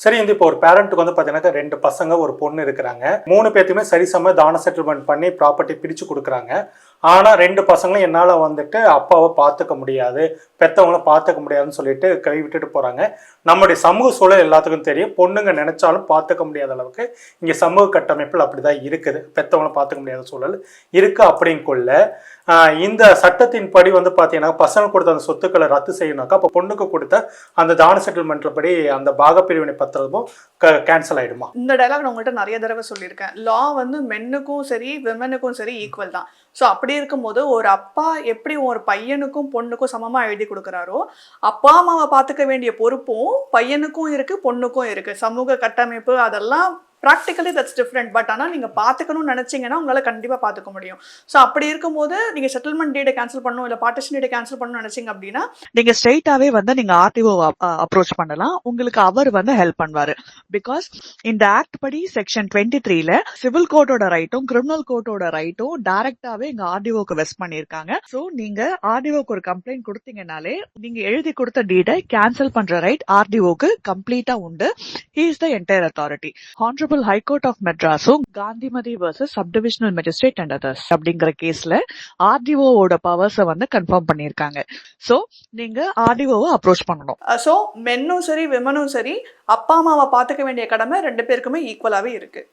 சரி, இந்த இப்போ ஒரு பேரண்ட்டுக்கு வந்து பார்த்தீங்கன்னாக்கா 2 பசங்க, ஒரு பொண்ணு இருக்கிறாங்க. 3 பேத்துக்குமே சரிசம தான செட்டில்மெண்ட் பண்ணி ப்ராப்பர்ட்டி பிரிச்சு குடுக்குறாங்க. ஆனா 2 பசங்களும் என்னால வந்துட்டு அப்பாவ பார்த்துக்க முடியாது, பெத்தவங்கள பார்த்துக்க முடியாதுன்னு சொல்லிட்டு கை விட்டுட்டு போறாங்க. நம்முடைய சமூக சூழல் எல்லாத்துக்கும் தெரியும். பொண்ணுங்க நெனச்சாலும் பார்த்துக்க முடியாத அளவுக்கு இங்க சமூக கட்டமைப்புல அப்படிதான் இருக்குது. பெத்தவங்கள பார்த்துக்க முடியாத சூழல் இருக்கு அப்படின்னுக்குள்ள, இந்த சட்டத்தின்படி வந்து பார்த்தீங்கன்னா, பசங்களுக்கு கொடுத்த அந்த சொத்துக்கள ரத்து செய்யணும்னாக்கா, அப்ப பொண்ணுக்கு கொடுத்த அந்த தான செட்டில்மெண்ட்ல படி அந்த பாகப்பிரிவினை பத்திரமும் கேன்சல் ஆயிடுமா? இந்த டயலாக் நான் உங்கள்கிட்ட நிறைய தடவை சொல்லியிருக்கேன். லா வந்து மென்னுக்கும் சரி, விமெனுக்கும் சரி ஈக்குவல் தான். ஸோ அப்படி இருக்கும்போது ஒரு அப்பா எப்படி ஒரு பையனுக்கும் பொண்ணுக்கும் சமமா எழுதி கொடுக்குறாரோ, அப்பா அம்மாவை பார்த்துக்க வேண்டிய பொறுப்பும் பையனுக்கும் இருக்கு, பொண்ணுக்கும் இருக்கு. சமூக கட்டமைப்பு அதெல்லாம் ப்ராக்டிக்கலி தட்ஸ் டிஃப்ரெண்ட். பட் ஆனால் நீங்கள் பார்த்துக்கணும்னு நினச்சிங்கன்னா உங்களால் கண்டிப்பாக பார்த்துக்க முடியும். ஸோ அப்படி இருக்கும்போது நீங்கள் செட்டில்மெண்ட் டீடை கேன்சல் பண்ணணும், இல்லை பார்ட்டிஷன் டீடை கேன்சல் பண்ணணும்னு நினச்சிங்க அப்படின்னா நீங்க ஸ்ட்ரெயிட்டாவே வந்து நீங்க ஆர்டிஓ அப்ரோச் பண்ணலாம். உங்களுக்கு அவர் வந்து ஹெல்ப் பண்ணுவாரு. பிகாஸ் இந்த ஆக்ட் படி செக்ஷன் 23ல சிவில் கோர்ட்டோட ரைட்டும் கிரிமினல் கோர்ட்டோட ரைட்டும் டைரக்டாவே இங்க ஆர்டிஓக்கு வெஸ்ட் பண்ணிருக்காங்க. சோ நீங்க ஆர்டிஓக்கு ஒரு கம்ப்ளைண்ட் கொடுத்தீங்கனாலே நீங்க எழுதி கொடுத்த டீடை கேன்சல் பண்ற ரைட் ஆர்டிஓக்கு கம்ப்ளீட்டா உண்டு. He is the entire authority. Honourable high court of மெட்ராஸும் Kanthimathi versus subdivisional magistrate and others அப்படிங்கிற கேஸ்ல ஆர்டிஓவோட பவர்ஸை வந்து கன்ஃபார்ம் பண்ணிருக்காங்க. சோ நீங்க ஆர்டிஓவை அப்ரோச் பண்ணணும். ஸோ மென்னும் சரி விமனும் சரி அப்பா அம்மாவை பார்த்துக்க வேண்டிய கடமை 2 பேருக்குமே ஈக்குவலாகவே இருக்கு.